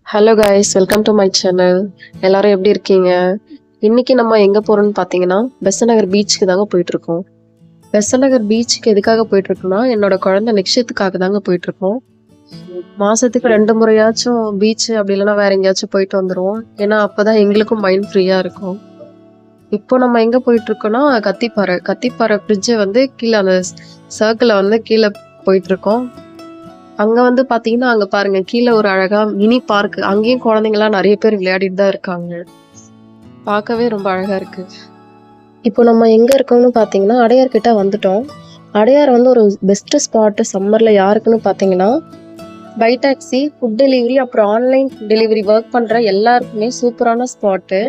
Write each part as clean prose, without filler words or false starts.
Hello guys, welcome to my channel. எல்லாரும் எப்படி இருக்கீங்க? இன்னைக்கு நம்ம எங்க போறோம்னு பார்த்தீங்கன்னா பெசன்ட் நகர் பீச்சுக்கு தாங்க போயிட்டு இருக்கோம். பெசன்ட் நகர் பீச்சுக்கு எதுக்காக போயிட்டு இருக்கோம்னா என்னோட குழந்தை நிச்சயத்துக்காக தாங்க போயிட்டு இருக்கோம். மாசத்துக்கு 2 முறையாச்சும் பீச் அப்படி இல்லைன்னா வேற எங்கேயாச்சும் போயிட்டு வந்துருவோம். ஏன்னா அப்பதான் எங்களுக்கும் மைண்ட் ஃப்ரீயா இருக்கும். இப்போ நம்ம எங்க போயிட்டு இருக்கோம்னா கத்திப்பாறை பிரிட்ஜை வந்து கீழே அந்த சர்க்கிளை வந்து கீழே போயிட்டு இருக்கோம். அங்க வந்து பாத்தீங்கன்னா அங்க பாருங்க கீழே ஒரு அழகா மினி பார்க், அங்கேயும் குழந்தைங்கலாம் நிறைய பேர் விளையாடிட்டு தான் இருக்காங்க. பார்க்கவே ரொம்ப அழகா இருக்கு. இப்போ நம்ம எங்க இருக்கோம்னு பாத்தீங்கன்னா அடையார் கிட்ட வந்துட்டோம். அடையார் வந்து ஒரு பெஸ்ட் ஸ்பாட் சம்மர்ல யாருக்குன்னு பாத்தீங்கன்னா பை டாக்ஸி, ஃபுட் டெலிவரி, அப்புறம் ஆன்லைன் டெலிவரி ஒர்க் பண்ற எல்லாருக்குமே சூப்பரான ஸ்பாட்டு.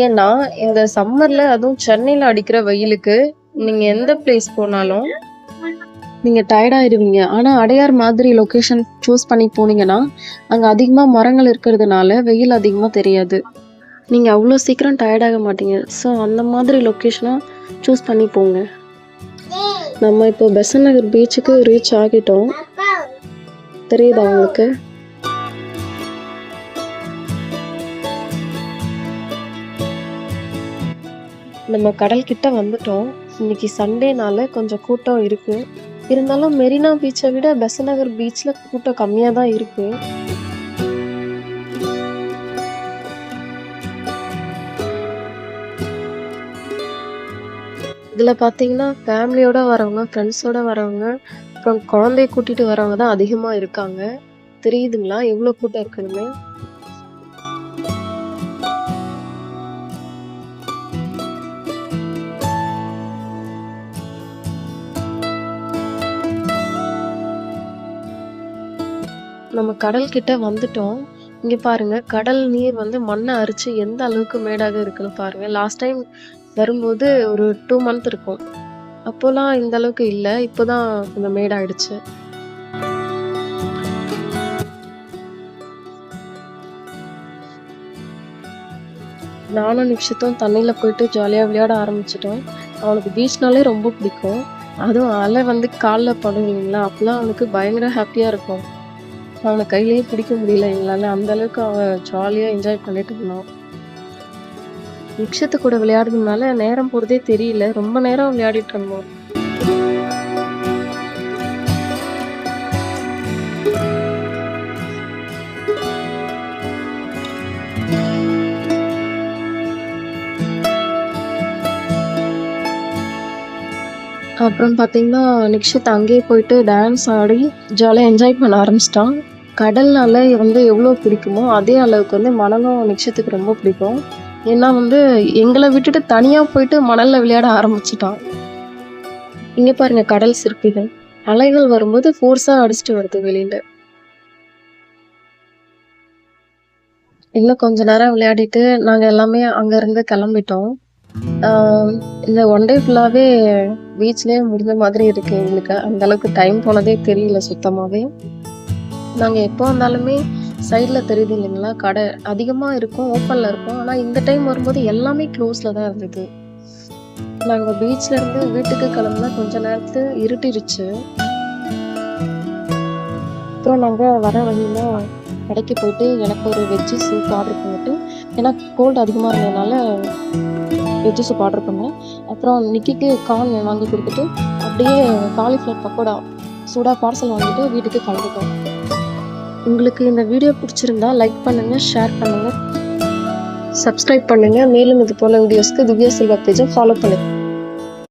ஏன்னா இந்த சம்மர்ல அதுவும் சென்னையில அடிக்கிற வெயிலுக்கு நீங்க எந்த பிளேஸ் போனாலும் நீங்க டயர்டாயிடுவீங்க. ஆனா அடையார் மாதிரி லொகேஷன் சூஸ் பண்ணி போனீங்கன்னா அங்க அதிகமா மரங்கள் இருக்கிறதுனால வெயில் அதிகமா தெரியாது. நீங்க அவ்வளோ சீக்கிரம் டயர்டாக மாட்டீங்க. ஸோ அந்த மாதிரி லொக்கேஷனா சூஸ் பண்ணி போங்க. நம்ம இப்போ பெசன்ட் நகர் பீச்சுக்கு ரீச் ஆகிட்டோம். தெரியுதா உங்களுக்கு? நம்ம கடல் கிட்ட வந்துட்டோம். இன்னைக்கு சண்டேனால கொஞ்சம் கூட்டம் இருக்கு. இருந்தாலும் மெரினா பீச்சை விட பெசன்ட் நகர் பீச்ல கூட்டம் கம்மியா தான் இருக்கு. இதுல பாத்தீங்கன்னா ஃபேமிலியோட வரவங்க, ஃப்ரெண்ட்ஸோட வரவங்க, அப்புறம் குழந்தைய கூட்டிட்டு வரவங்க தான் அதிகமா இருக்காங்க. தெரியுதுங்களா எவ்வளவு கூட்டம் இருக்குன்னு? நம்ம கடல் கிட்ட வந்துட்டோம். இங்க பாருங்க கடல் நீர் வந்து மண்ணை அரிச்சு எந்த அளவுக்கு மேடாக இருக்குன்னு பாருங்க. லாஸ்ட் டைம் வரும்போது ஒரு 2 மந்த் இருக்கும். அப்போலாம் இந்த அளவுக்கு இல்ல. இப்போதான் கொஞ்சம் மேடாயிடுச்சு. நானும் நிக்ஷித்தும் தண்ணியில போயிட்டு ஜாலியா விளையாட ஆரம்பிச்சிட்டோம். அவனுக்கு பீச்னாலே ரொம்ப பிடிக்கும். அதுவும் அலை வந்து கால்ல படும் இல்லைங்களா, அப்பெல்லாம் அவனுக்கு பயங்கர ஹாப்பியா இருக்கும். அவனை கையிலேயே பிடிக்க முடியல எங்களால. அந்த அளவுக்கு அவன் ஜாலியா என்ஜாய் பண்ணிட்டு இருந்தான். நிக்ஷத்து கூட விளையாடுறதுனால நேரம் போறதே தெரியல. ரொம்ப நேரம் விளையாடிட்டு இருந்தோம். அப்புறம் பாத்தீங்கன்னா நிக்ஷித் அங்கேயே போயிட்டு டான்ஸ் ஆடி ஜாலியா என்ஜாய் பண்ண ஆரம்பிச்சிட்டான். கடல் அலை வந்து எவ்வளோ பிடிக்குமோ அதே அளவுக்கு வந்து மணலும் நிக்ஷத்துக்கு ரொம்ப பிடிக்கும். ஏன்னா வந்து எங்களை விட்டுட்டு தனியா போயிட்டு மணல்ல விளையாட ஆரம்பிச்சிட்டான். இங்க பாருங்க கடல் சிற்பிகள். அலைகள் வரும்போது ஃபோர்ஸா அடிச்சுட்டு வருது வெளியில. இன்னும் கொஞ்ச நேரம் விளையாடிட்டு நாங்க எல்லாமே அங்க இருந்து கிளம்பிட்டோம். இந்த ஒன் டே ஃபுல்லாவே பீச்லயே முடிஞ்ச மாதிரி இருக்கு எங்களுக்கு. அந்த அளவுக்கு டைம் போனதே தெரியல சுத்தமாவே. நாங்க எப்போ வந்தாலுமே சைட்ல தெரியுது இல்லைங்களா, கடை அதிகமா இருக்கும், ஓப்பன்ல இருக்கும். ஆனா இந்த டைம் வரும்போது எல்லாமே க்ளோஸ்ல தான் இருந்தது. நாங்க பீச்ல இருந்து வீட்டுக்கு கிளம்புனா கொஞ்ச நேரத்துல இருட்டிருச்சு. அப்புறம் நாங்க வர வழியில கடைக்கு போயிட்டு எனக்கு ஒரு வெஜ்ஜு சூப் ஆர்டர் பண்ணிட்டு, ஏன்னா கோல்டு அதிகமா இருந்ததுனால வெஜ்ஜு சூப் ஆர்டர் பண்ணேன். அப்புறம் நிக்கிக்கு கார்ன் வாங்கி கொடுத்துட்டு அப்படியே காலிஃப்ளவர் பக்கோடா சூடாக பார்சல் வாங்கிட்டு வீட்டுக்கு கிளம்பிட்டோம். உங்களுக்கு இந்த வீடியோ பிடிச்சிருந்தா லைக் பண்ணுங்க, ஷேர் பண்ணுங்க, சப்ஸ்கிரைப் பண்ணுங்க. மேலும் இது போல வீடியோஸ்க்கு திவ்யா செல்வா பேஜை ஃபாலோ பண்ணுங்க.